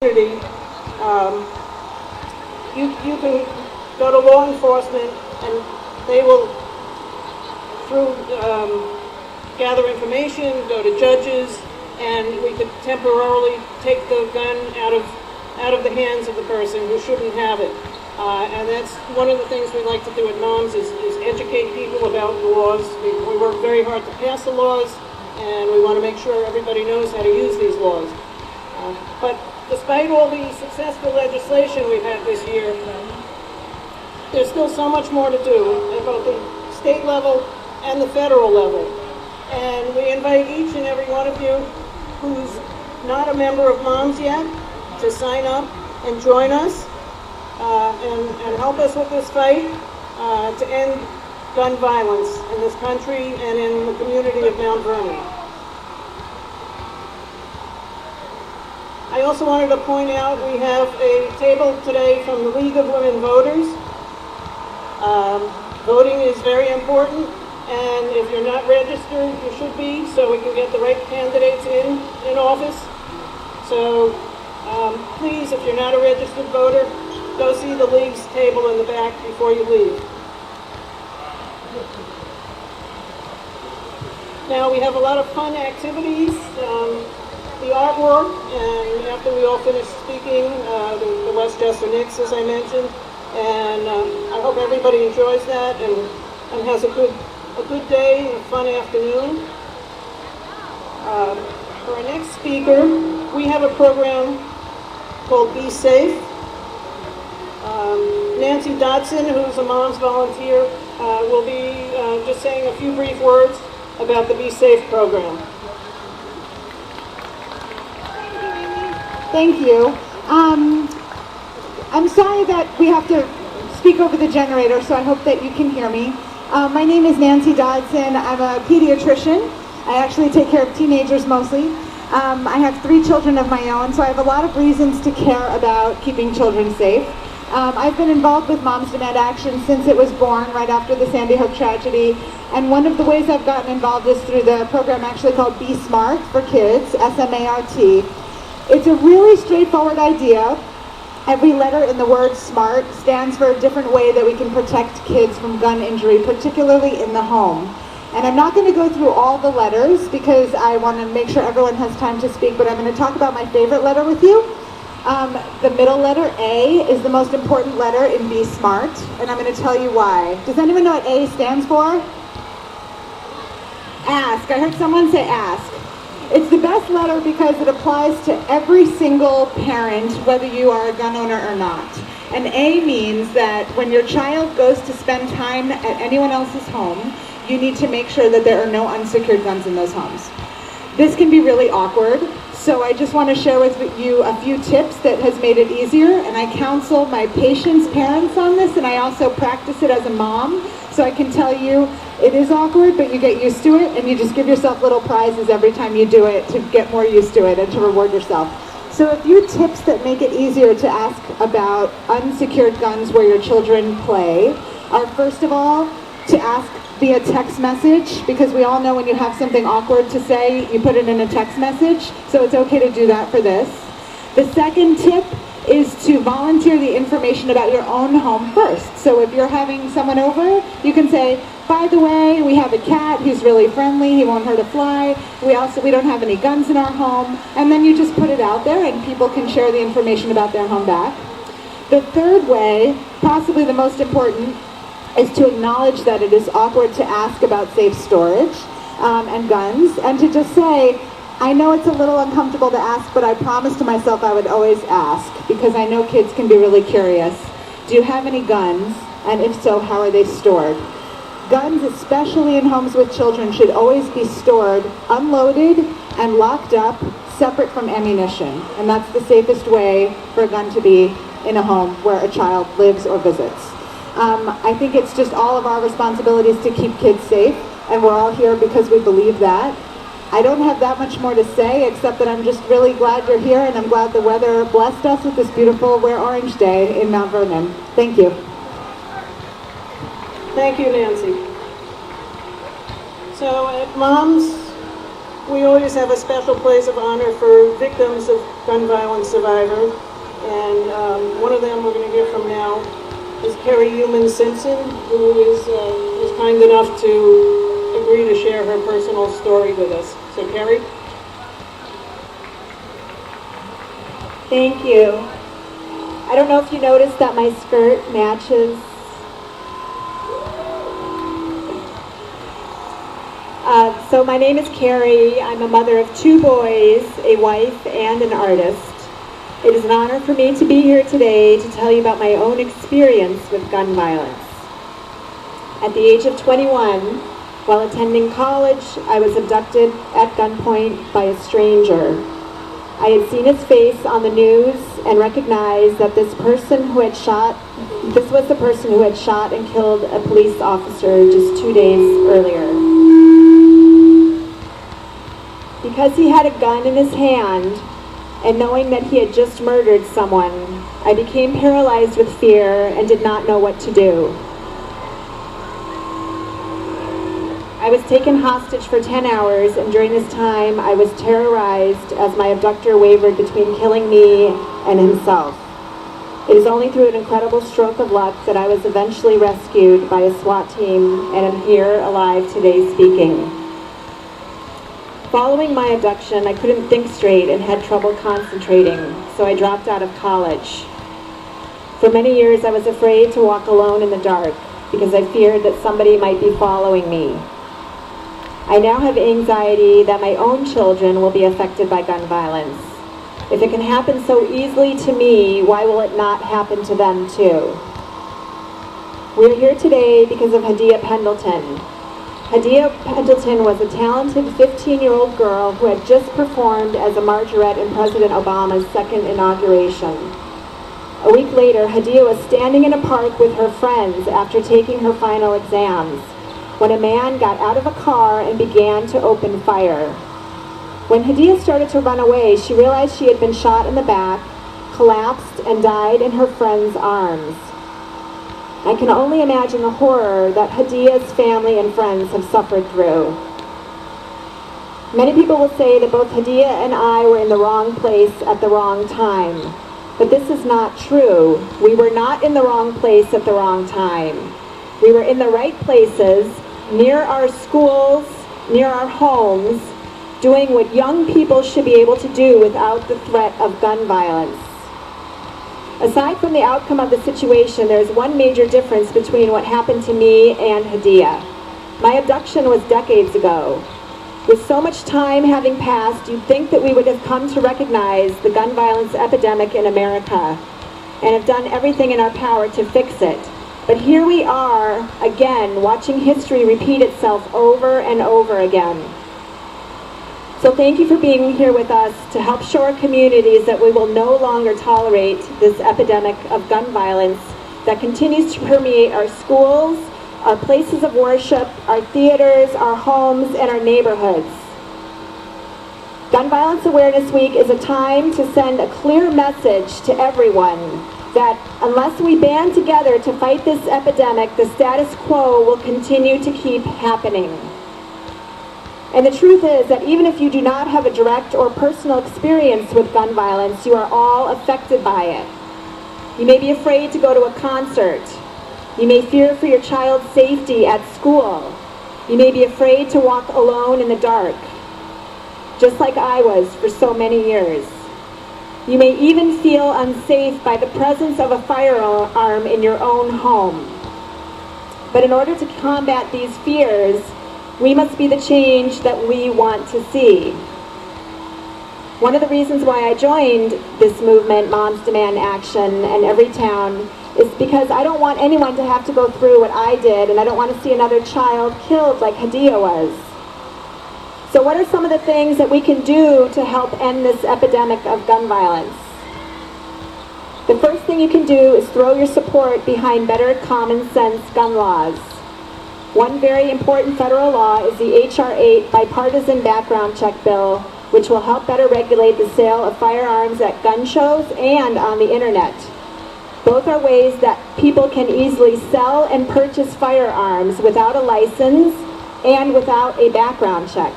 community, um, you can go to law enforcement and they will, through gather information, go to judges, and we could temporarily take the gun out of the hands of the person who shouldn't have it. And that's one of the things we like to do at MOMS is educate people about the laws. We work very hard to pass the laws, and we want to make sure everybody knows how to use these laws. But despite all the successful legislation we've had this year, there's still so much more to do at both the state level and the federal level. And we invite each and every one of you who's not a member of MOMS yet to sign up and join us and help us with this fight to end gun violence in this country and in the community of Mount Vernon. I also wanted to point out we have a table today from the League of Women Voters. Voting is very important, and if you're not registered, you should be, so we can get the right candidates in office. So please, if you're not a registered voter, go see the League's table in the back before you leave. Now we have a lot of fun activities. The artwork, and after we all finish speaking, the Westchester Knicks, as I mentioned, and I hope everybody enjoys that and has a good day and a fun afternoon. For our next speaker, we have a program called Be Safe. Nancy Dodson, who's a MOMS volunteer, will be just saying a few brief words about the Be Safe program. Thank you. I'm sorry that we have to speak over the generator, so I hope that you can hear me. My name is Nancy Dodson. I'm a pediatrician. I actually take care of teenagers mostly. I have 3 children of my own, so I have a lot of reasons to care about keeping children safe. I've been involved with Moms Demand Action since it was born, right after the Sandy Hook tragedy. And one of the ways I've gotten involved is through the program actually called Be Smart for Kids, SMART. It's a really straightforward idea. Every letter in the word SMART stands for a different way that we can protect kids from gun injury, particularly in the home. And I'm not going to go through all the letters because I want to make sure everyone has time to speak, but I'm going to talk about my favorite letter with you. The middle letter, A, is the most important letter in Be Smart, and I'm going to tell you why. Does anyone know what A stands for? Ask. I heard someone say ask. It's the best letter because it applies to every single parent, whether you are a gun owner or not. And A means that when your child goes to spend time at anyone else's home, you need to make sure that there are no unsecured guns in those homes. This can be really awkward, so I just want to share with you a few tips that has made it easier, and I counsel my patients' parents on this, and I also practice it as a mom, so I can tell you it is awkward, but you get used to it, and you just give yourself little prizes every time you do it to get more used to it and to reward yourself. So a few tips that make it easier to ask about unsecured guns where your children play are, first of all, to ask via text message, because we all know when you have something awkward to say, you put it in a text message, so it's okay to do that for this. The second tip is to volunteer the information about your own home first. So if you're having someone over, you can say, by the way, we have a cat, he's really friendly, he won't hurt a fly, we don't have any guns in our home, and then you just put it out there and people can share the information about their home back. The third way, possibly the most important, is to acknowledge that it is awkward to ask about safe storage and guns, and to just say, I know it's a little uncomfortable to ask, but I promised to myself I would always ask, because I know kids can be really curious. Do you have any guns? And if so, how are they stored? Guns, especially in homes with children, should always be stored unloaded and locked up, separate from ammunition. And that's the safest way for a gun to be in a home where a child lives or visits. I think it's just all of our responsibilities to keep kids safe, and we're all here because we believe that. I don't have that much more to say, except that I'm just really glad you're here, and I'm glad the weather blessed us with this beautiful Wear Orange Day in Mount Vernon. Thank you. Thank you, Nancy. So at MOMS, We always have a special place of honor for victims of gun violence survivors, and one of them we're going to hear from now is Carrie Human Simpson, who is kind enough to agree to share her personal story with us. So, Carrie? Thank you. I don't know if you noticed that my skirt matches. So my name is Carrie. I'm a mother of 2 boys, a wife, and an artist. It is an honor for me to be here today to tell you about my own experience with gun violence. At the age of 21, while attending college, I was abducted at gunpoint by a stranger. I had seen his face on the news and recognized that this was the person who had shot and killed a police officer just 2 days earlier. Because he had a gun in his hand, and knowing that he had just murdered someone, I became paralyzed with fear and did not know what to do. I was taken hostage for 10 hours, and during this time I was terrorized as my abductor wavered between killing me and himself. It is only through an incredible stroke of luck that I was eventually rescued by a SWAT team and am here alive today speaking. Following my abduction, I couldn't think straight and had trouble concentrating, so I dropped out of college. For many years, I was afraid to walk alone in the dark because I feared that somebody might be following me. I now have anxiety that my own children will be affected by gun violence. If it can happen so easily to me, why will it not happen to them too? We're here today because of Hadia Pendleton. Hadia Pendleton was a talented 15-year-old girl who had just performed as a margarette in President Obama's second inauguration. A week later, Hadia was standing in a park with her friends after taking her final exams, when a man got out of a car and began to open fire. When Hadia started to run away, she realized she had been shot in the back, collapsed, and died in her friend's arms. I can only imagine the horror that Hadia's family and friends have suffered through. Many people will say that both Hadia and I were in the wrong place at the wrong time. But this is not true. We were not in the wrong place at the wrong time. We were in the right places, near our schools, near our homes, doing what young people should be able to do without the threat of gun violence. Aside from the outcome of the situation, there's one major difference between what happened to me and Hadia. My abduction was decades ago. With so much time having passed, you'd think that we would have come to recognize the gun violence epidemic in America and have done everything in our power to fix it. But here we are, again, watching history repeat itself over and over again. So thank you for being here with us to help show our communities that we will no longer tolerate this epidemic of gun violence that continues to permeate our schools, our places of worship, our theaters, our homes, and our neighborhoods. Gun Violence Awareness Week is a time to send a clear message to everyone that unless we band together to fight this epidemic, the status quo will continue to keep happening. And the truth is that even if you do not have a direct or personal experience with gun violence, you are all affected by it. You may be afraid to go to a concert. You may fear for your child's safety at school. You may be afraid to walk alone in the dark, just like I was for so many years. You may even feel unsafe by the presence of a firearm in your own home. But in order to combat these fears, we must be the change that we want to see. One of the reasons why I joined this movement, Moms Demand Action, and Everytown, is because I don't want anyone to have to go through what I did, and I don't want to see another child killed like Hadia was. So what are some of the things that we can do to help end this epidemic of gun violence? The first thing you can do is throw your support behind better common sense gun laws. One very important federal law is the H.R. 8 Bipartisan Background Check Bill, which will help better regulate the sale of firearms at gun shows and on the internet. Both are ways that people can easily sell and purchase firearms without a license and without a background check.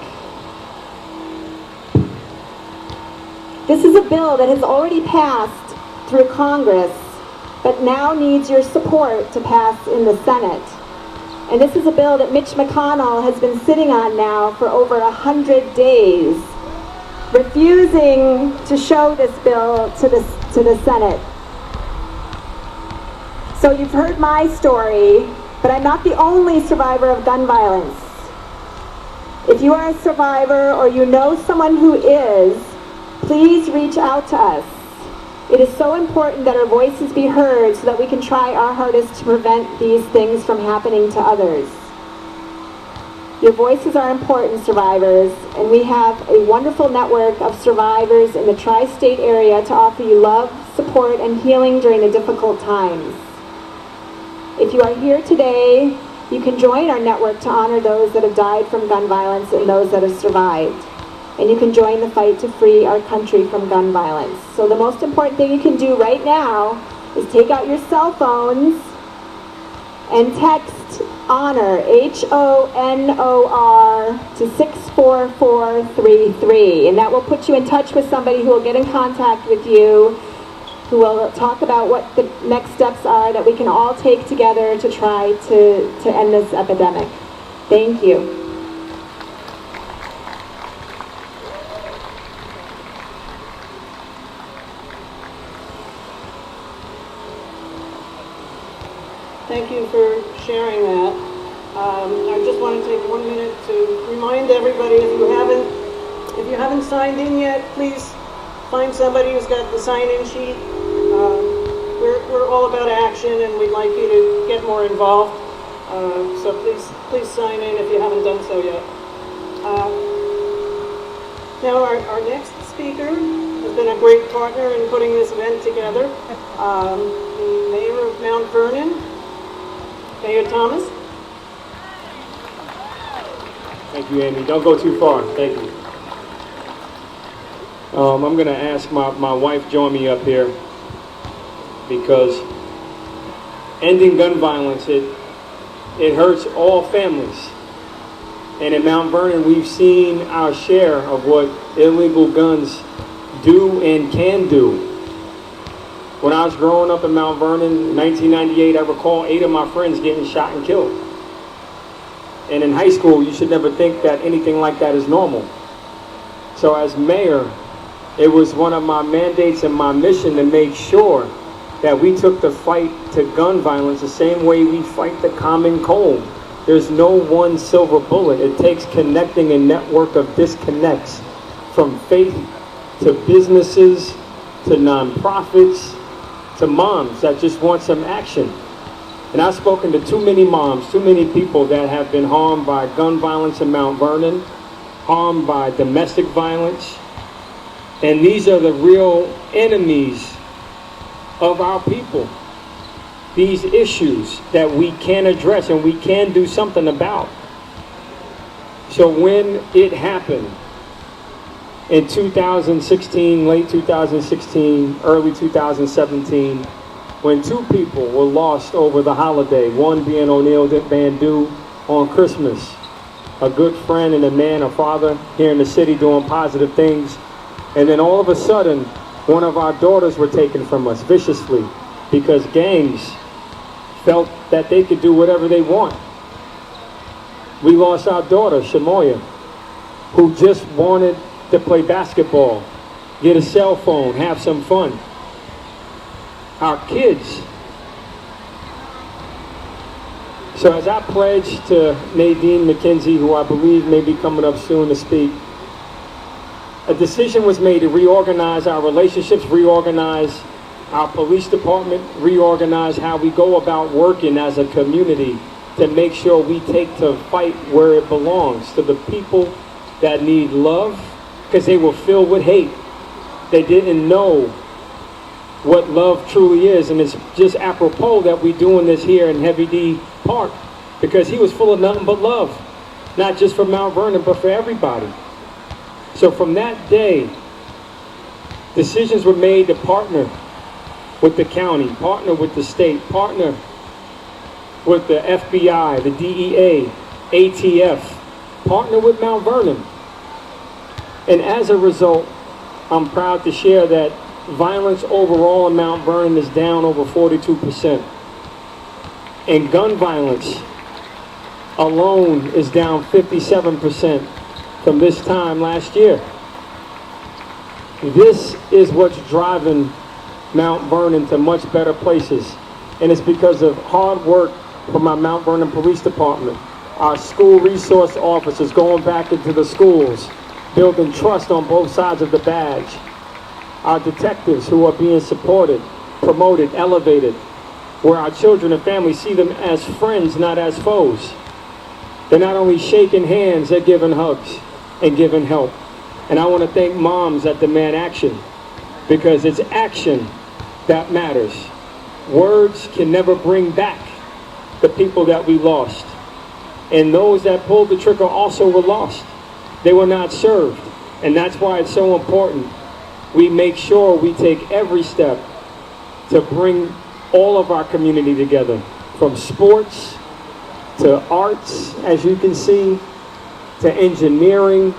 This is a bill that has already passed through Congress, but now needs your support to pass in the Senate. And this is a bill that Mitch McConnell has been sitting on now for over 100 days, refusing to show this bill to the Senate. So you've heard my story, but I'm not the only survivor of gun violence. If you are a survivor or you know someone who is, please reach out to us. It is so important that our voices be heard so that we can try our hardest to prevent these things from happening to others. Your voices are important, survivors, and we have a wonderful network of survivors in the tri-state area to offer you love, support, and healing during the difficult times. If you are here today, you can join our network to honor those that have died from gun violence and those that have survived. And you can join the fight to free our country from gun violence. So the most important thing you can do right now is take out your cell phones and text HONOR, HONOR, to 64433. And that will put you in touch with somebody who will get in contact with you, who will talk about what the next steps are that we can all take together to try to end this epidemic. Thank you. Thank you for sharing that. I just want to take 1 minute to remind everybody, if you haven't signed in yet, please find somebody who's got the sign-in sheet. We're all about action, and we'd like you to get more involved. So please sign in if you haven't done so yet. Now our next speaker has been a great partner in putting this event together. The mayor of Mount Vernon, Mayor Thomas. Thank you, Amy. Don't go too far. Thank you. I'm going to ask my wife join me up here, because ending gun violence, it hurts all families. And in Mount Vernon, we've seen our share of what illegal guns do and can do. When I was growing up in Mount Vernon in 1998, I recall 8 of my friends getting shot and killed. And in high school, you should never think that anything like that is normal. So as mayor, it was one of my mandates and my mission to make sure that we took the fight to gun violence the same way we fight the common cold. There's no one silver bullet. It takes connecting a network of disconnects, from faith to businesses to nonprofits to moms that just want some action. And I've spoken to too many moms, too many people that have been harmed by gun violence in Mount Vernon, harmed by domestic violence. And these are the real enemies of our people. These issues that we can address and we can do something about. So when it happened in 2016, late 2016, early 2017, when 2 people were lost over the holiday, one being O'Neal Bandu on Christmas, a good friend and a man, a father here in the city doing positive things. And then all of a sudden, one of our daughters were taken from us viciously because gangs felt that they could do whatever they want. We lost our daughter, Shamoya, who just wanted to play basketball, get a cell phone, have some fun. Our kids. So as I pledge to Nadine McKenzie, who I believe may be coming up soon to speak, a decision was made to reorganize our relationships, reorganize our police department, reorganize how we go about working as a community to make sure we take the fight where it belongs, to the people that need love, because they were filled with hate. They didn't know what love truly is, and it's just apropos that we're doing this here in Heavy D Park, because he was full of nothing but love, not just for Mount Vernon, but for everybody. So from that day, decisions were made to partner with the county, partner with the state, partner with the FBI, the DEA, ATF, partner with Mount Vernon. And as a result, I'm proud to share that violence overall in Mount Vernon is down over 42%. And gun violence alone is down 57% from this time last year. This is what's driving Mount Vernon to much better places. And it's because of hard work from our Mount Vernon Police Department, our school resource officers going back into the schools, building trust on both sides of the badge, our detectives who are being supported, promoted, elevated, where our children and families see them as friends, not as foes. They're not only shaking hands, they're giving hugs and giving help. And I want to thank moms that demand action, because it's action that matters. Words can never bring back the people that we lost. And those that pulled the trigger also were lost. They were not served. And that's why it's so important we make sure we take every step to bring all of our community together, from sports to arts, as you can see, to engineering,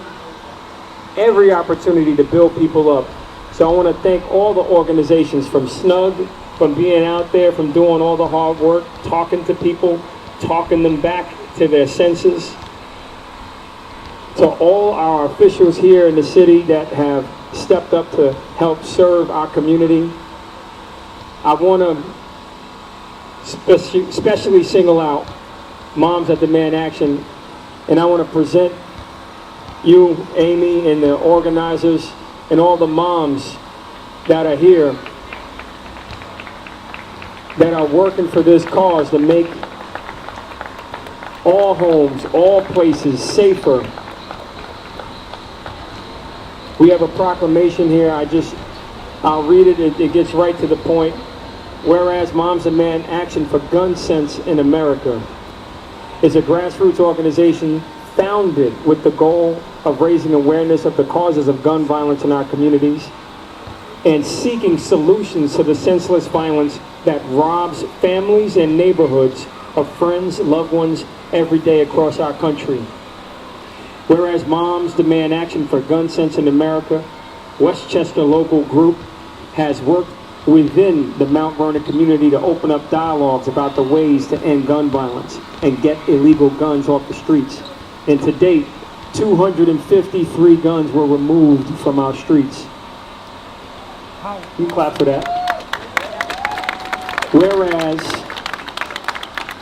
every opportunity to build people up. So I want to thank all the organizations, from SNUG, from being out there, from doing all the hard work, talking to people, talking them back to their senses, to all our officials here in the city that have stepped up to help serve our community. I want to especially single out moms that demand action, and I want to present you, Amy, and the organizers, and all the moms that are here that are working for this cause to make all homes, all places safer. We have a proclamation here. I'll read it. It gets right to the point. Whereas Moms Demand Action for Gun Sense in America is a grassroots organization founded with the goal of raising awareness of the causes of gun violence in our communities and seeking solutions to the senseless violence that robs families and neighborhoods of friends, loved ones every day across our country. Whereas Moms Demand Action for Gun Sense in America, Westchester Local Group has worked within the Mount Vernon community to open up dialogues about the ways to end gun violence and get illegal guns off the streets. And to date, 253 guns were removed from our streets. You clap for that. Whereas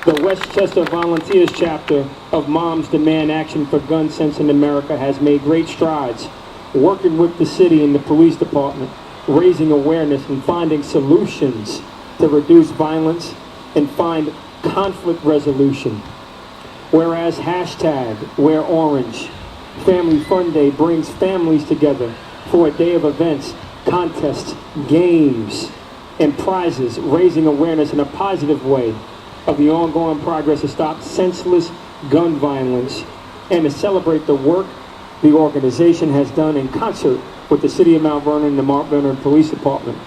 the Westchester Volunteers chapter of Moms Demand Action for Gun Sense in America has made great strides, working with the city and the police department, raising awareness and finding solutions to reduce violence and find conflict resolution. Whereas hashtag Wear Orange Family Fun Day brings families together for a day of events, contests, games, and prizes, raising awareness in a positive way of the ongoing progress to stop senseless gun violence and to celebrate the work the organization has done in concert with the City of Mount Vernon and the Mount Vernon Police Department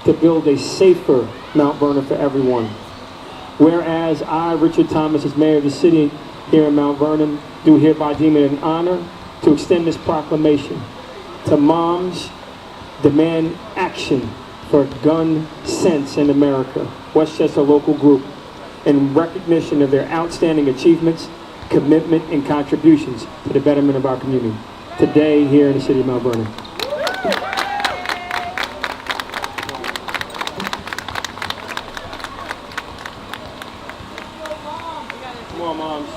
to build a safer Mount Vernon for everyone. Whereas I, Richard Thomas, as mayor of the city here in Mount Vernon, do hereby deem it an honor to extend this proclamation to Moms Demand Action for Gun Sense in America, Westchester Local Group, in recognition of their outstanding achievements, commitment, and contributions to the betterment of our community today here in the city of Mount Vernon. Come on, moms.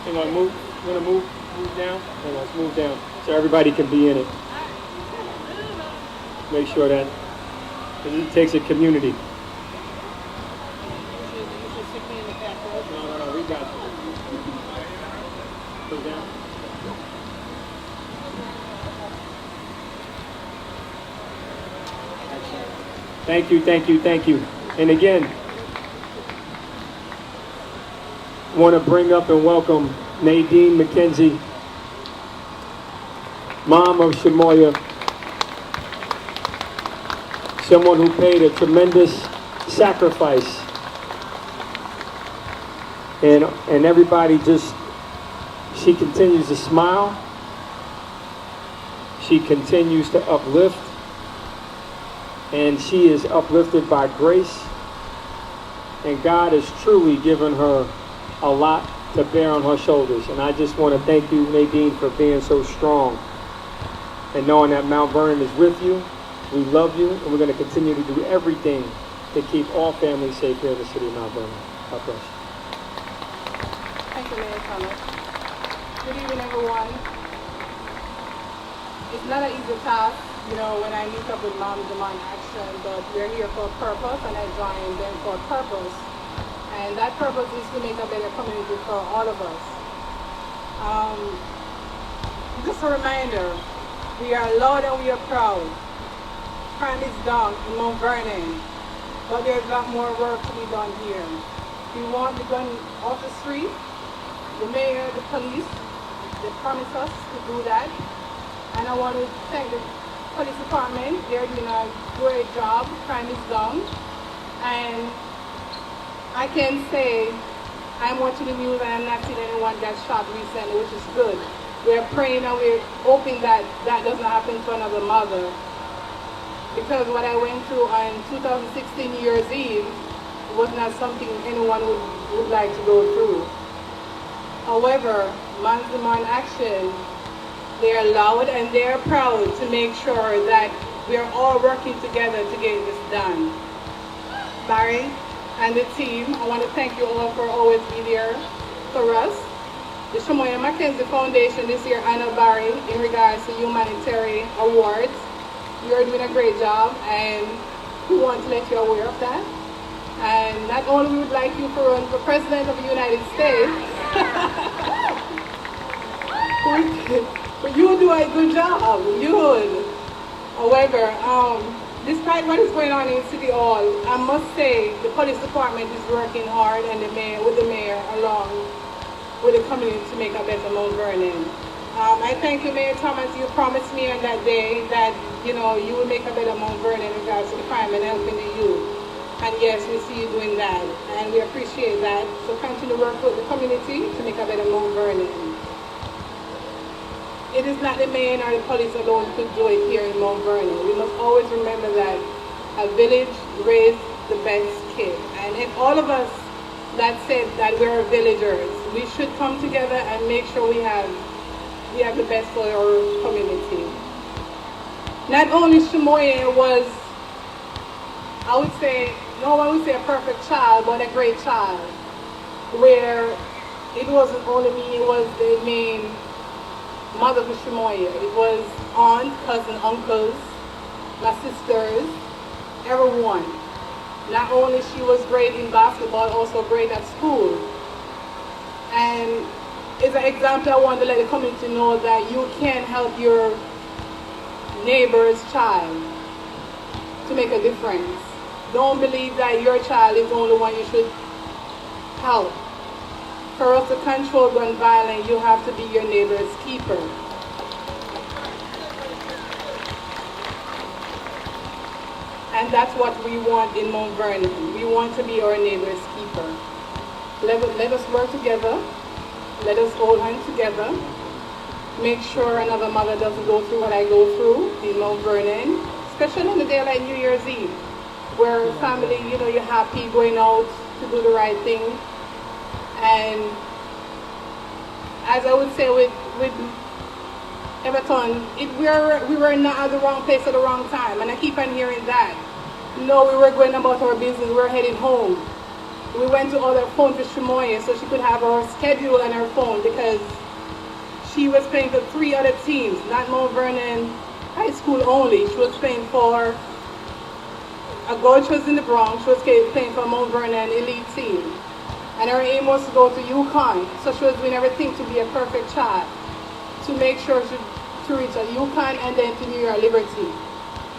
You want to move? You want to move down? Yeah, let's move down so everybody can be in it. Make sure that it takes a community. No, we got you. Put down. Thank you, thank you, thank you. And again, I want to bring up and welcome Nadine McKenzie, mom of Shamoya, someone who paid a tremendous sacrifice. And everybody just She continues to smile. She continues to uplift. And she is uplifted by grace. And God has truly given her a lot to bear on her shoulders. And I just want to thank you, Nadine, for being so strong and knowing that Mount Vernon is with you. We love you, and we're going to continue to do everything to keep all families safe here in the city of Mount Vernon. God bless. Thank you, Mayor Thomas. Good evening, everyone. It's not an easy task, when I meet up with Moms Demand Action, but we're here for a purpose, and I joined them for a purpose. And that purpose is to make a better community for all of us. Just a reminder, we are loud and we are proud. Crime is down in Mount Vernon, but there's a lot more work to be done here. We want the gun off the street. The mayor, the police, they promised us to do that. And I want to thank the police department. They're doing a great job. Crime is down. And I can say I'm watching the news and I'm not seeing anyone get shot recently, which is good. We're praying and we're hoping that that doesn't happen to another mother. Because what I went through on 2016 New Year's Eve was not something anyone would like to go through. However, Moms Demand Action, they are loud and they are proud to make sure that we are all working together to get this done. Barry and the team, I want to thank you all for always being there for us. The Shamoya Mackenzie Foundation this year honored Barry in regards to humanitarian awards. You are doing a great job, and we want to let you aware of that. And not only we would like you to run for President of the United States, but you do a good job. You would. However, despite what is going on in City Hall, I must say the police department is working hard, and with the mayor along with the community to make a better Mount Vernon. I thank you, Mayor Thomas. You promised me on that day that you would make a better Mount Vernon in regards to the crime and helping the youth. And yes, we see you doing that, and we appreciate that. So continue to work with the community to make a better Mount Vernon. It is not the mayor or the police alone who do it here in Mount Vernon. We must always remember that a village raised the best kid. And if all of us that said that we're villagers, we should come together and make sure we have the best for our community. Not only Shamoya was, I would say, no one would say a perfect child, but a great child. Where it wasn't only me, it was the main mother for Shamoya. It was aunt, cousin, uncles, my sisters, everyone. Not only she was great in basketball, also great at school. And it's an example I want to let the community know that you can help your neighbor's child to make a difference. Don't believe that your child is the only one you should help. For us to control gun violence, you have to be your neighbor's keeper. And that's what we want in Mount Vernon. We want to be our neighbor's keeper. Let us work together. Let us hold hands together. Make sure another mother doesn't go through what I go through in Mount Vernon, especially on the day like New Year's Eve, where family, you're happy going out to do the right thing. And as I would say with Everton, we were not at the wrong place at the wrong time, and I keep on hearing that. No, we were going about our business, we were heading home. We went to order a phone for Shamoya so she could have her schedule on her phone because she was playing for 3 other teams, not Mount Vernon High School only. She was playing for a girl, she was in the Bronx, she was playing for Mount Vernon elite team. And her aim was to go to UConn, so she was doing everything to be a perfect child, to make sure to reach a UConn and then to New York Liberty.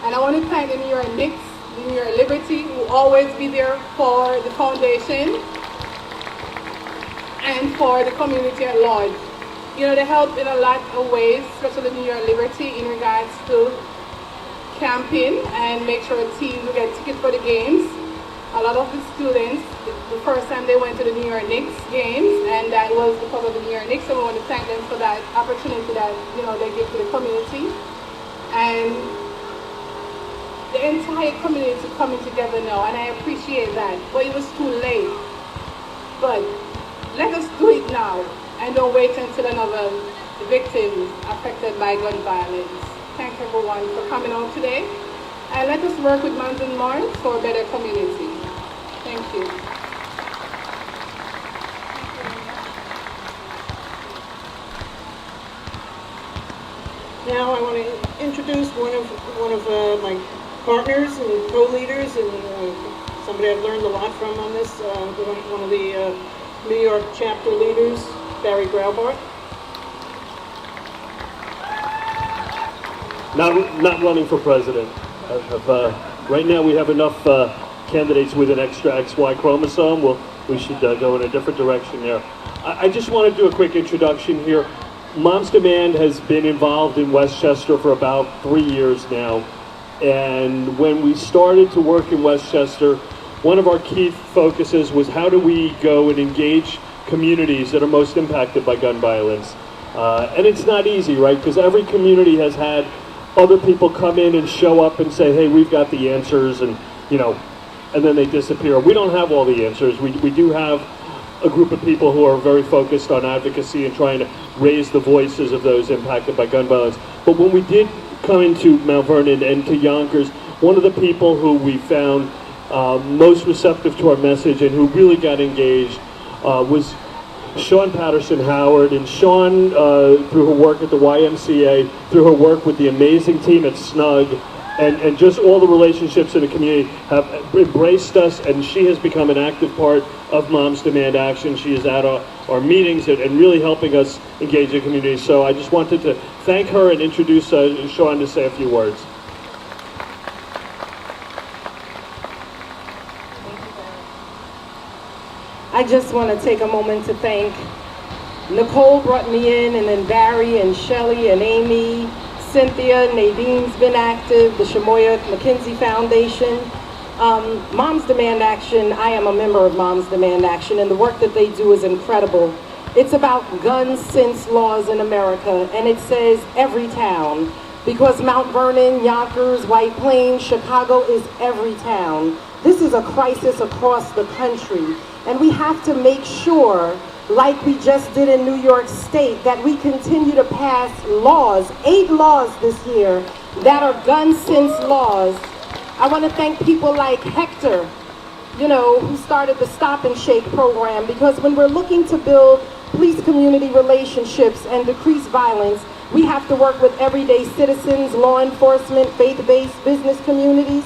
And I want to thank the New York Knicks, the New York Liberty, who always be there for the foundation and for the community at large. They help in a lot of ways, especially New York Liberty in regards to camping and make sure teams will get tickets for the games. a lot of the students, the first time they went to the New York Knicks games, and that was because of the New York Knicks, so we want to thank them for that opportunity that, they give to the community. And the entire community is coming together now, and I appreciate that. But it was too late. But let us do it now, and don't wait until another victim affected by gun violence. Thank everyone for coming out today, and let us work with Moms and Moms for a better community. Thank you. Now I want to introduce one of my partners and co-leaders, and somebody I've learned a lot from on this. One of the New York chapter leaders, Barry Graubart. Not running for president. Right now we have enough candidates with an extra XY chromosome. We should go in a different direction there. I just want to do a quick introduction here. Moms Demand has been involved in Westchester for about 3 years now. And when we started to work in Westchester, one of our key focuses was how do we go and engage communities that are most impacted by gun violence. And it's not easy, right? Because every community has had other people come in and show up and say, hey, we've got the answers, and then they disappear. We don't have all the answers. We do have a group of people who are very focused on advocacy and trying to raise the voices of those impacted by gun violence. But when we did come into Mount Vernon and to Yonkers, one of the people who we found most receptive to our message and who really got engaged was Sean Patterson Howard. And Sean, through her work at the YMCA, through her work with the amazing team at Snug, and just all the relationships in the community, have embraced us, and she has become an active part of Moms Demand Action. She is at our meetings and really helping us engage the community. So I just wanted to thank her and introduce Sean to say a few words. I just want to take a moment to thank Nicole brought me in, and then Barry and Shelley and Amy, Cynthia, Nadine's been active, the Shamoya McKinsey Foundation. Moms Demand Action, I am a member of Moms Demand Action, and the work that they do is incredible. It's about gun sense laws in America, and it says every town, because Mount Vernon, Yonkers, White Plains, Chicago is every town. This is a crisis across the country, and we have to make sure, like we just did in New York State, that we continue to pass laws, 8 laws this year, that are gun sense laws. I want to thank people like Hector, who started the Stop and Shake program, because when we're looking to build police-community relationships and decrease violence, we have to work with everyday citizens, law enforcement, faith-based business communities.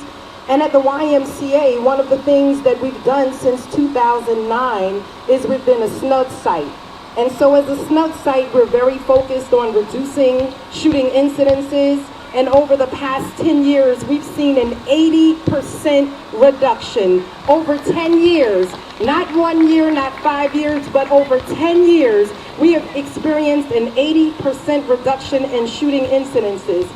And at the YMCA, one of the things that we've done since 2009 is we've been a SNUG site. And so as a SNUG site, we're very focused on reducing shooting incidences. And over the past 10 years, we've seen an 80% reduction. Over 10 years, not 1 year, not 5 years, but over 10 years, we have experienced an 80% reduction in shooting incidences.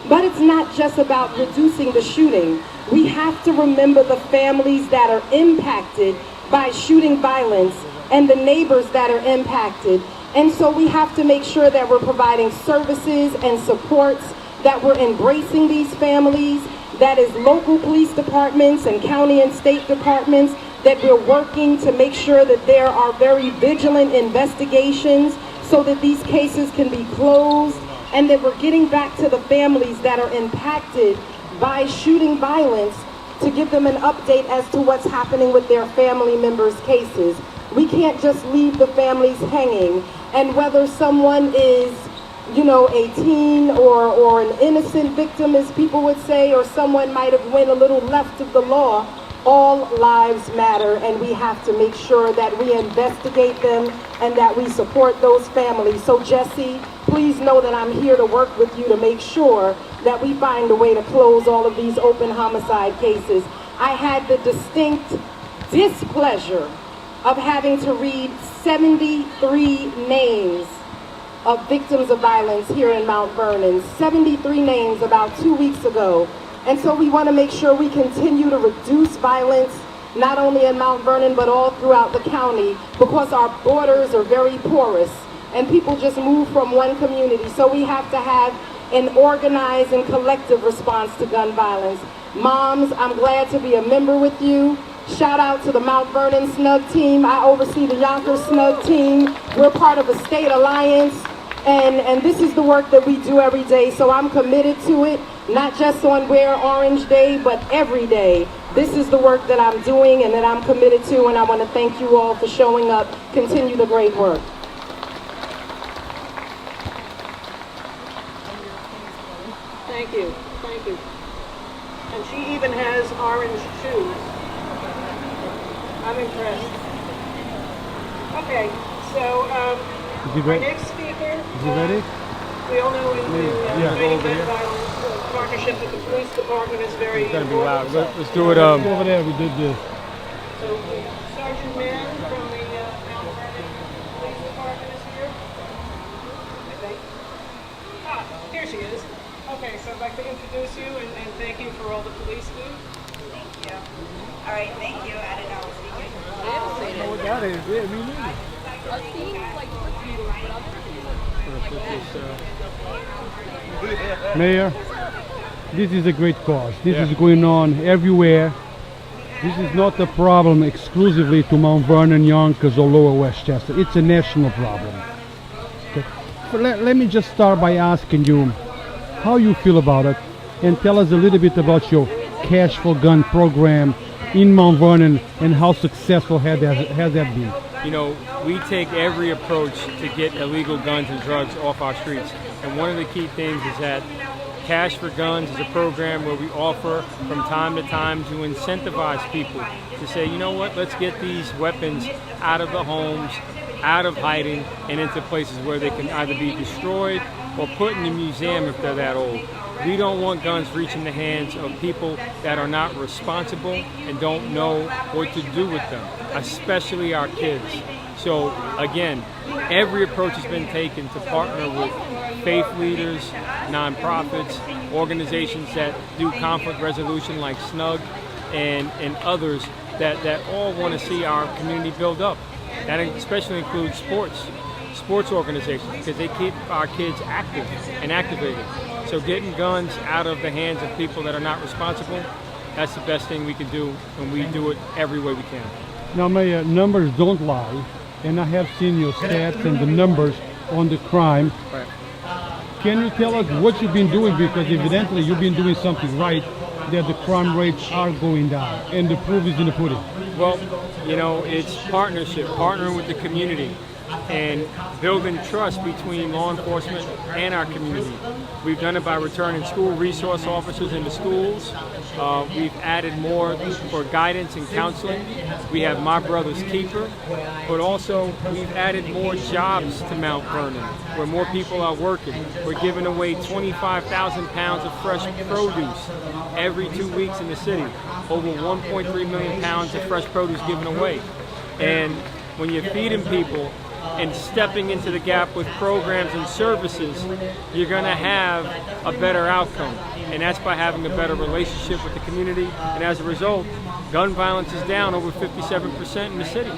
But it's not just about reducing the shooting. We have to remember the families that are impacted by shooting violence and the neighbors that are impacted. And so we have to make sure that we're providing services and supports, that we're embracing these families, that is local police departments and county and state departments, that we're working to make sure that there are very vigilant investigations so that these cases can be closed, and that we're getting back to the families that are impacted by shooting violence to give them an update as to what's happening with their family members' cases. We can't just leave the families hanging, and whether someone is, a teen or an innocent victim, as people would say, or someone might have went a little left of the law, all lives matter, and we have to make sure that we investigate them and that we support those families. So Jesse, please know that I'm here to work with you to make sure that we find a way to close all of these open homicide cases. I had the distinct displeasure of having to read 73 names of victims of violence here in Mount Vernon. 73 names about 2 weeks ago. And so we want to make sure we continue to reduce violence not only in Mount Vernon, but all throughout the county, because our borders are very porous and people just move from one community. So we have to have an organized and collective response to gun violence. Moms, I'm glad to be a member with you. Shout out to the Mount Vernon Snug team. I oversee the Yonkers Snug team. We're part of a state alliance, and this is the work that we do every day. So I'm committed to it, not just on Wear Orange Day, but every day. This is the work that I'm doing and that I'm committed to, and I want to thank you all for showing up. Continue the great work. Thank you, thank you. And she even has orange shoes. I'm impressed. Okay, so our next speaker. Is he ready? We all know in Yeah, fighting over gun here. violence, partnership with the police department is very It's gonna be important. loud. Let's do it. Over there, we did the. So Sergeant Mann from the Mount Vernon Police Department is here. I think. Ah, here she is. Okay, so I'd like to introduce you and thank you for all the police do. Yeah. All right, thank you. I didn't know I was speaking. I don't know what that is. Yeah, me neither. Mayor, this is a great cause. This is going on everywhere. This is not a problem exclusively to Mount Vernon, Yonkers, or Lower Westchester. It's a national problem. Okay. So let me just start by asking you how you feel about it, and tell us a little bit about your Cash for Gun program in Mount Vernon and how successful has that been. You know, we take every approach to get illegal guns and drugs off our streets. And one of the key things is that Cash for Guns is a program where we offer from time to time to incentivize people to say, you know what, let's get these weapons out of the homes, out of hiding, and into places where they can either be destroyed or put in a museum if they're that old. We don't want guns reaching the hands of people that are not responsible and don't know what to do with them, especially our kids. So again, every approach has been taken to partner with faith leaders, nonprofits, organizations that do conflict resolution like SNUG and others that all want to see our community build up. That especially includes sports organizations, because they keep our kids active and activated. So getting guns out of the hands of people that are not responsible, that's the best thing we can do, and we do it every way we can. Now, Mayor, numbers don't lie, and I have seen your stats and the numbers on the crime. Right. Can you tell us what you've been doing? Because evidently you've been doing something right, that the crime rates are going down, and the proof is in the pudding. Well, you know, it's partnering with the community and building trust between law enforcement and our community. We've done it by returning school resource officers into schools. We've added more for guidance and counseling. We have My Brother's Keeper, but also we've added more jobs to Mount Vernon, where more people are working. We're giving away 25,000 pounds of fresh produce every 2 weeks in the city. Over 1.3 million pounds of fresh produce given away. And when you're feeding people and stepping into the gap with programs and services, you're going to have a better outcome. And that's by having a better relationship with the community. And as a result, gun violence is down over 57% in the city.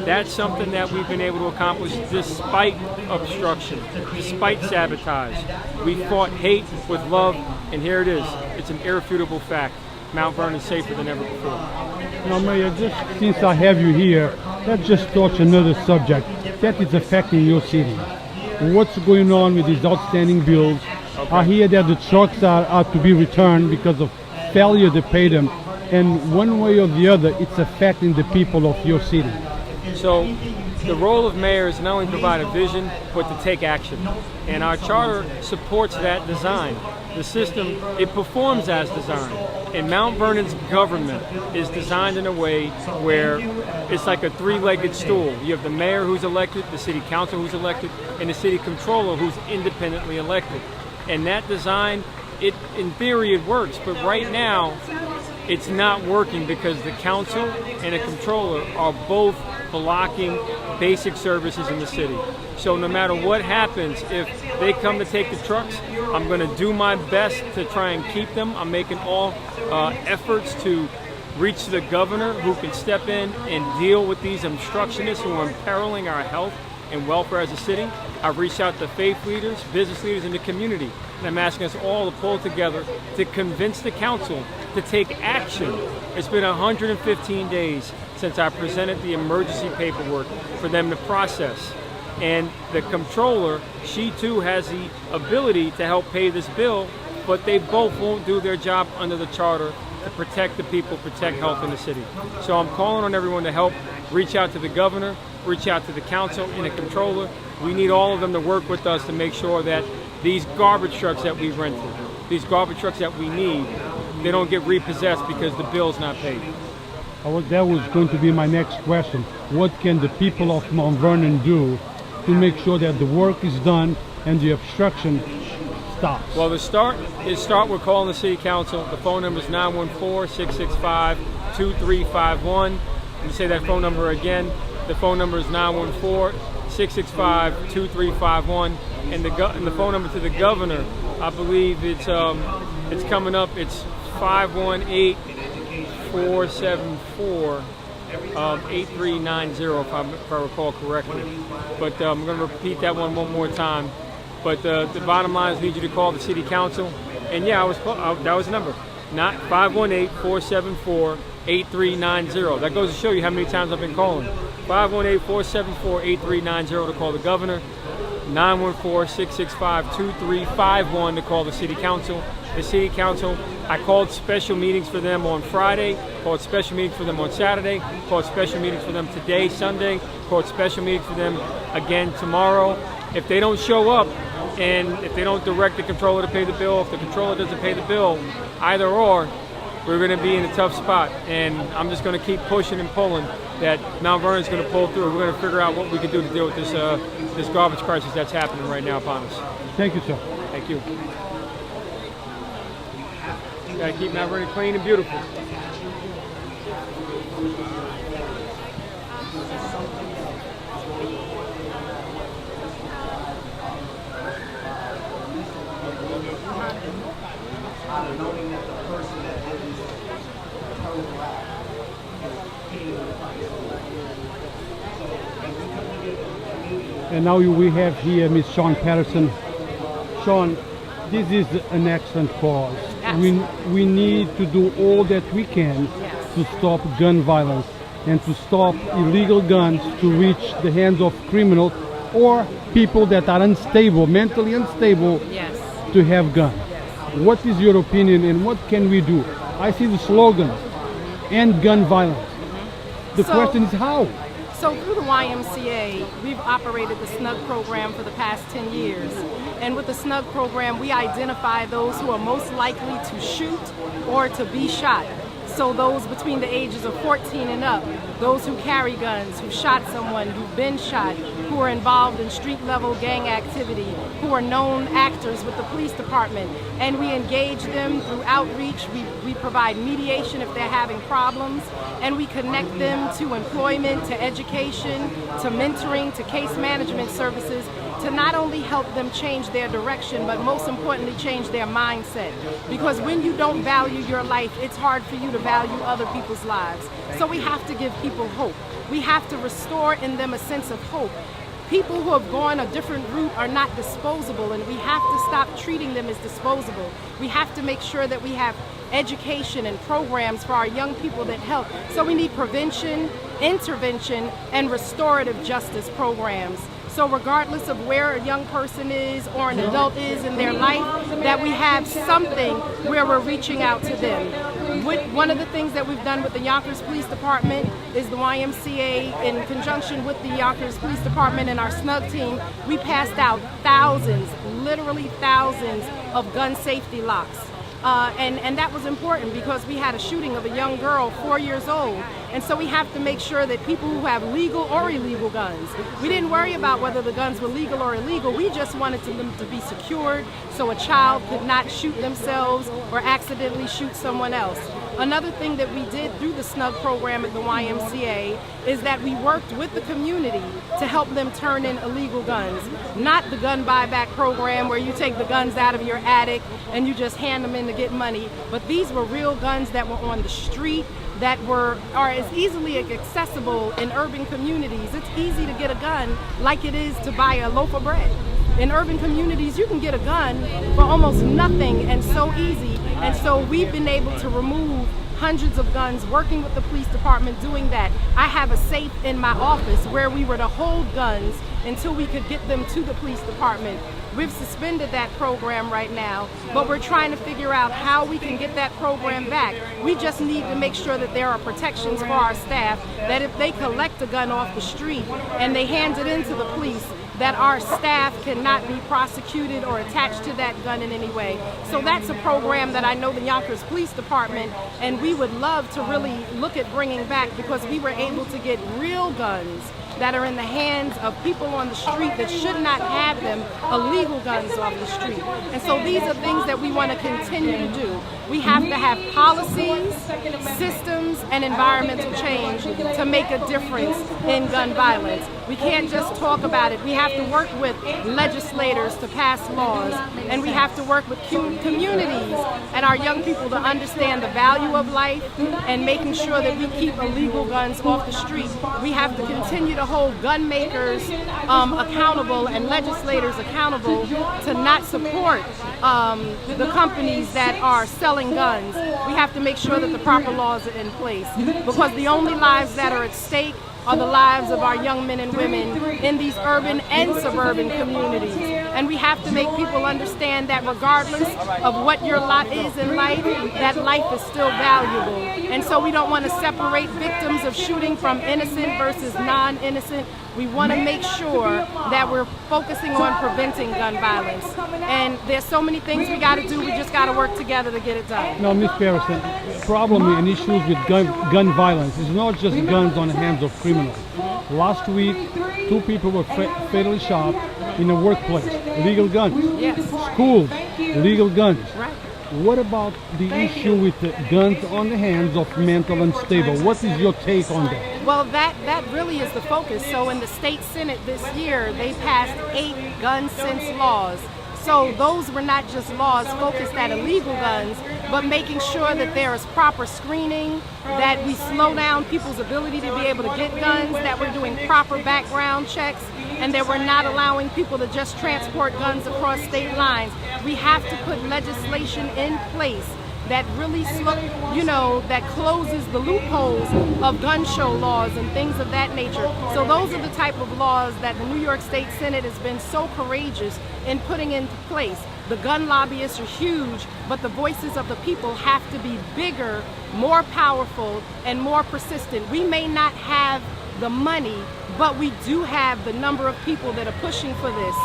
That's something that we've been able to accomplish despite obstruction, despite sabotage. We fought hate with love, and here it is. It's an irrefutable fact. Mount Vernon is safer than ever before. Now, Mayor, just since I have you here, let's just touch another subject that is affecting your city. What's going on with these outstanding bills? Okay. I hear that the trucks are to be returned because of failure to pay them, and one way or the other, it's affecting the people of your city. So the role of mayor is not only to provide a vision, but to take action. And our charter supports that design. The system, it performs as designed. And Mount Vernon's government is designed in a way where it's like a three-legged stool. You have the mayor who's elected, the city council who's elected, and the city controller who's independently elected. And that design, in theory it works, but right now it's not working because the council and the controller are both blocking basic services in the city. So no matter what happens, if they come to take the trucks, I'm going to do my best to try and keep them. I'm making all efforts to reach to the governor, who can step in and deal with these obstructionists who are imperiling our health and welfare as a city. I've reached out to faith leaders, business leaders in the community, and I'm asking us all to pull together to convince the council to take action. It's been 115 days since I presented the emergency paperwork for them to process. And the comptroller, she too has the ability to help pay this bill, but they both won't do their job under the charter to protect the people, protect health in the city. So I'm calling on everyone to help reach out to the governor, reach out to the council and the comptroller. We need all of them to work with us to make sure that these garbage trucks that we rented, these garbage trucks that we need, they don't get repossessed because the bill's not paid. That was going to be my next question. What can the people of Mount Vernon do to make sure that the work is done and the obstruction stops? Well, the start with calling the city council. The phone number is 914-665-2351. Let me say that phone number again. The phone number is 914-665-2351. And the phone number to the governor, I believe it's coming up. It's 518-474-8390, if I recall correctly. But I'm going to repeat that one more time. But the bottom line is, I need you to call the city council. And yeah, that was the number. Not 518-474-8390. That goes to show you how many times I've been calling. 518-474-8390 to call the governor. 914-665-2351 to call the city council. The city council, I called special meetings for them on Friday, called special meetings for them on Saturday, called special meetings for them today, Sunday, called special meetings for them again tomorrow. If they don't show up, and if they don't direct the controller to pay the bill, if the controller doesn't pay the bill, either or, we're going to be in a tough spot. And I'm just going to keep pushing and pulling that Mount Vernon's going to pull through. We're going to figure out what we can do to deal with this garbage crisis that's happening right now upon us. Thank you, sir. Thank you. Got to keep Mount Vernon clean and beautiful. And now we have here Ms. Sean Patterson. Sean, this is an excellent cause. Yes. We need to do all that we can to stop gun violence and to stop illegal guns to reach the hands of criminals or people that are unstable, mentally unstable, to have guns. What is your opinion and what can we do? I see the slogan, end gun violence. The question is how? So through the YMCA, we've operated the SNUG program for the past 10 years. And with the SNUG program, we identify those who are most likely to shoot or to be shot. So those between the ages of 14 and up, those who carry guns, who shot someone, who've been shot, who are involved in street-level gang activity, who are known actors with the police department. And we engage them through outreach. We provide mediation if they're having problems, and we connect them to employment, to education, to mentoring, to case management services, to not only help them change their direction, but most importantly, change their mindset. Because when you don't value your life, it's hard for you to value other people's lives. So we have to give people hope. We have to restore in them a sense of hope. People who have gone a different route are not disposable, and we have to stop treating them as disposable. We have to make sure that we have education and programs for our young people that help. So we need prevention, intervention, and restorative justice programs. So regardless of where a young person is or an adult is in their life, that we have something where we're reaching out to them. One of the things that we've done with the Yonkers Police Department is the YMCA, in conjunction with the Yonkers Police Department and our SNUG team, we passed out thousands, literally thousands of gun safety locks. And that was important because we had a shooting of a young girl, 4 years old. And so we have to make sure that people who have legal or illegal guns, we didn't worry about whether the guns were legal or illegal. We just wanted them to be secured so a child could not shoot themselves or accidentally shoot someone else. Another thing that we did through the SNUG program at the YMCA is that we worked with the community to help them turn in illegal guns. Not the gun buyback program where you take the guns out of your attic and you just hand them in to get money, but these were real guns that were on the street, that are as easily accessible in urban communities. It's easy to get a gun like it is to buy a loaf of bread. In urban communities, you can get a gun for almost nothing and so easy. And so we've been able to remove hundreds of guns, working with the police department doing that. I have a safe in my office where we were to hold guns until we could get them to the police department. We've suspended that program right now, but we're trying to figure out how we can get that program back. We just need to make sure that there are protections for our staff, that if they collect a gun off the street and they hand it in to the police, that our staff cannot be prosecuted or attached to that gun in any way. So that's a program that I know the Yonkers Police Department, and we would love to really look at bringing back, because we were able to get real guns that are in the hands of people on the street that should not have them, illegal guns off the street. And so these are things that we want to continue to do. We have to have policies, systems, and environmental change to make a difference in gun violence. We can't just talk about it. We have to work with legislators to pass laws, and we have to work with communities and our young people to understand the value of life and making sure that we keep illegal guns off the street. We have to continue to hold gun makers accountable and legislators accountable to not support the companies that are selling guns. We have to make sure that the proper laws are in place, because the only lives that are at stake are the lives of our young men and women in these urban and suburban communities. And we have to make people understand that regardless of what your lot is in life, that life is still valuable. And so we don't want to separate victims of shooting from innocent versus non-innocent. We want to make sure that we're focusing on preventing gun violence. And there's so many things we got to do. We just got to work together to get it done. Now, Ms. Patterson, problem and issues with gun violence is not just guns on the hands of criminals. Last week, 2 people were fatally shot in a workplace. Legal guns. Yes. Schools. Legal guns. Right. What about the issue with the guns on the hands of mental unstable? What is your take on that? Well, that really is the focus. So in the state Senate this year, they passed 8 gun sense laws. So those were not just laws focused at illegal guns, but making sure that there is proper screening, that we slow down people's ability to be able to get guns, that we're doing proper background checks, and that we're not allowing people to just transport guns across state lines. We have to put legislation in place that really that closes the loopholes of gun show laws and things of that nature. So those are the type of laws that the New York State Senate has been so courageous in putting into place. The gun lobbyists are huge, but the voices of the people have to be bigger, more powerful, and more persistent. We may not have the money, but we do have the number of people that are pushing for this,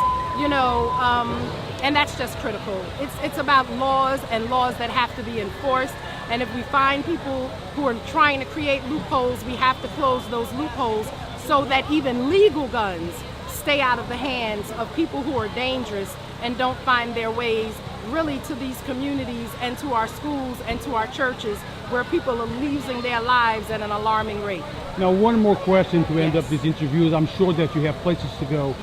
and that's just critical. It's about laws and laws that have to be enforced. And if we find people who are trying to create loopholes, we have to close those loopholes so that even legal guns stay out of the hands of people who are dangerous and don't find their ways really to these communities and to our schools and to our churches, where people are losing their lives at an alarming rate. Now, one more question to end up this interview. I'm sure that you have places to go.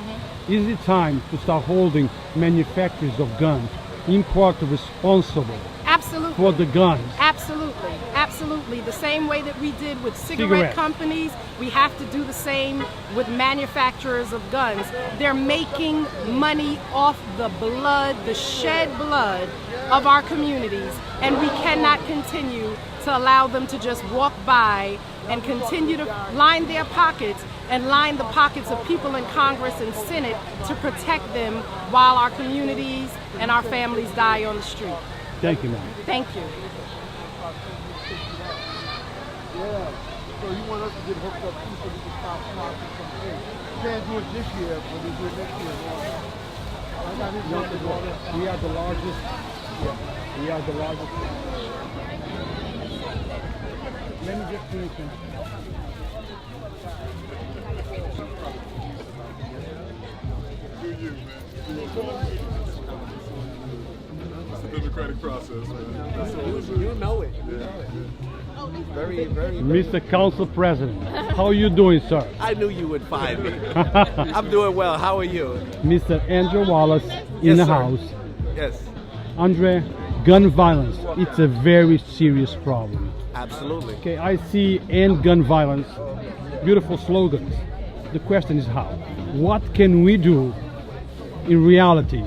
Is it time to start holding manufacturers of guns in part responsible Absolutely. for the guns? Absolutely. Absolutely. The same way that we did with cigarette companies, we have to do the same with manufacturers of guns. They're making money off the blood, the shed blood of our communities, and we cannot continue to allow them to just walk by and continue to line their pockets and line the pockets of people in Congress and Senate to protect them while our communities and our families die on the street. Thank you, ma'am. Thank you. Yeah. So you want us to get hooked up too so we can stop smoking from things. You can't do it this year, but we do it next year. I got his number. We are the largest. Yeah, we are the largest. Let me just finish. Do you, man? It's a democratic process, man. That's all it is. You know it. Yeah. Very, very. Mr. Council President, how are you doing, sir? I knew you would find me. I'm doing well. How are you? Mr. Andrew Wallace in Yes, the sir. House. Yes. Andre, gun violence, it's a very serious problem. Absolutely. Okay, I see end gun violence, beautiful slogans. The question is how? What can we do in reality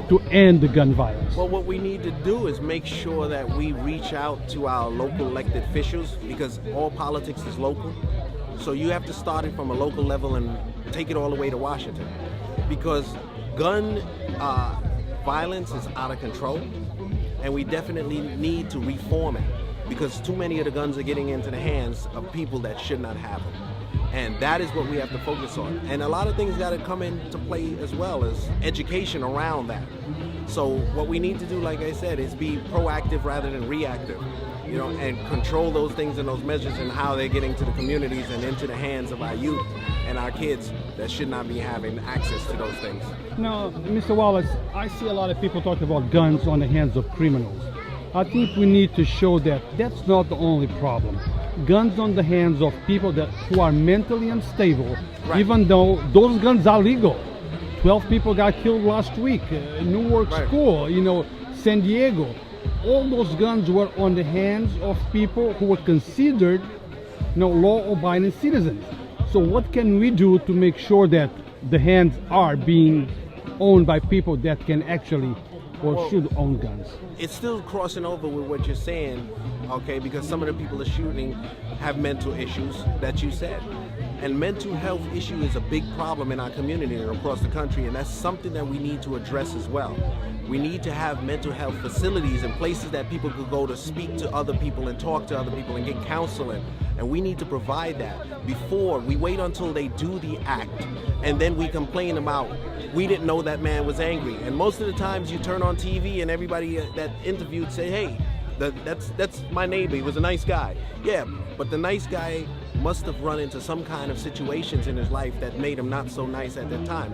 to end the gun violence? Well, what we need to do is make sure that we reach out to our local elected officials, because all politics is local. So you have to start it from a local level and take it all the way to Washington, because gun violence is out of control, and we definitely need to reform it, because too many of the guns are getting into the hands of people that should not have them. And that is what we have to focus on. And a lot of things got to come into play as well as education around that. So what we need to do, like I said, is be proactive rather than reactive, you know, and control those things and those measures and how they're getting to the communities and into the hands of our youth and our kids that should not be having access to those things. Now, Mr. Wallace, I see a lot of people talk about guns on the hands of criminals. I think we need to show that that's not the only problem. Guns on the hands of people who are mentally unstable, right, even though those guns are legal. 12 people got killed last week, Newark right, school, you know, San Diego. All those guns were on the hands of people who were considered, you know, law-abiding citizens. So what can we do to make sure that the hands are being owned by people that can actually or should own guns? It's still crossing over with what you're saying, okay, because some of the people are shooting have mental issues that you said. And mental health issue is a big problem in our community and across the country, and that's something that we need to address as well. We need to have mental health facilities and places that people could go to speak to other people and talk to other people and get counseling. And we need to provide that before we wait until they do the act, and then we complain about, we didn't know that man was angry. And most of the times you turn on TV and everybody that interviewed say, hey, that's my neighbor, he was a nice guy. Yeah, but the nice guy must have run into some kind of situations in his life that made him not so nice at that time.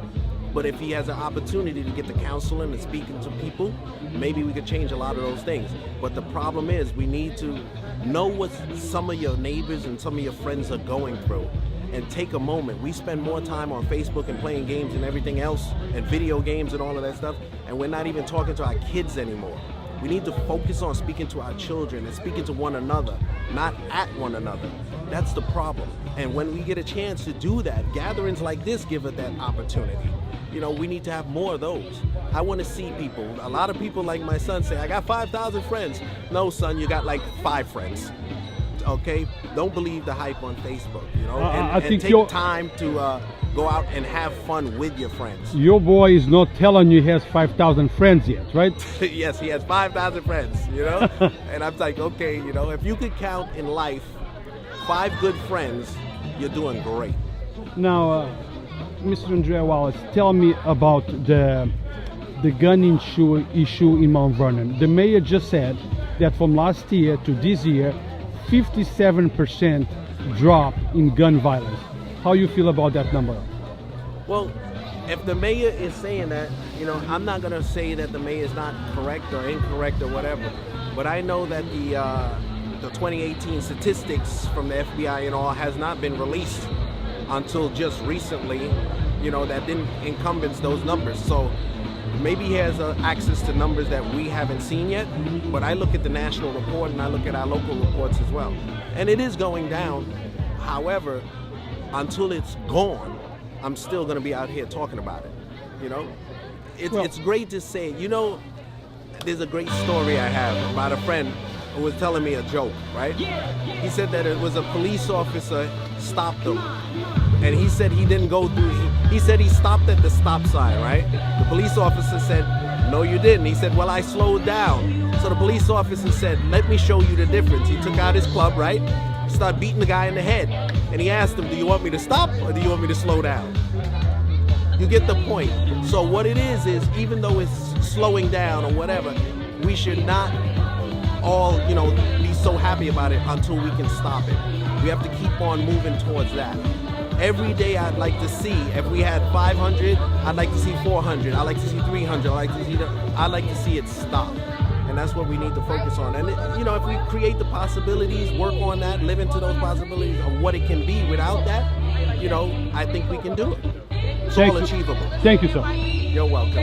But if he has an opportunity to get the counseling and speaking to people, maybe we could change a lot of those things. But the problem is we need to know what some of your neighbors and some of your friends are going through and take a moment. We spend more time on Facebook and playing games and everything else and video games and all of that stuff, and we're not even talking to our kids anymore. We need to focus on speaking to our children and speaking to one another, not at one another. That's the problem. And when we get a chance to do that, gatherings like this give us that opportunity. You know, we need to have more of those. I want to see people. A lot of people like my son say, I got 5,000 friends. No, son, you got like 5 friends. Okay? Don't believe the hype on Facebook, you know? And take time to go out and have fun with your friends. Your boy is not telling you he has 5,000 friends yet, right? Yes, he has 5,000 friends, you know? And I'm like, okay, you know, if you could count in life 5 good friends, you're doing great. Now, Mr. Andrea Wallace, tell me about the gun issue in Mount Vernon. The mayor just said that from last year to this year, 57% drop in gun violence. How you feel about that number? Well, if the mayor is saying that, you know, I'm not going to say that the mayor is not correct or incorrect or whatever, but I know that the 2018 statistics from the FBI and all has not been released until just recently, you know, that didn't encompass those numbers. So maybe he has access to numbers that we haven't seen yet, but I look at the national report and I look at our local reports as well. And it is going down. However, until it's gone, I'm still going to be out here talking about it. You know, it's great to say, you know, there's a great story I have about a friend who was telling me a joke, right? He said that it was a police officer stopped him. And he said he didn't go through, he said he stopped at the stop sign, right? The police officer said, no, you didn't. He said, well, I slowed down. So the police officer said, let me show you the difference. He took out his club, right? Started beating the guy in the head. And he asked him, do you want me to stop or do you want me to slow down? You get the point. So what it is even though it's slowing down or whatever, we should not all, you know, be so happy about it until we can stop it. We have to keep on moving towards that. Every day I'd like to see, if we had 500, I'd like to see 400, I'd like to see 300, I'd like to see it stop. And that's what we need to focus on. And, you know, if we create the possibilities, work on that, live into those possibilities of what it can be without that, you know, I think we can do it. It's all achievable. Thank you, sir. You're welcome.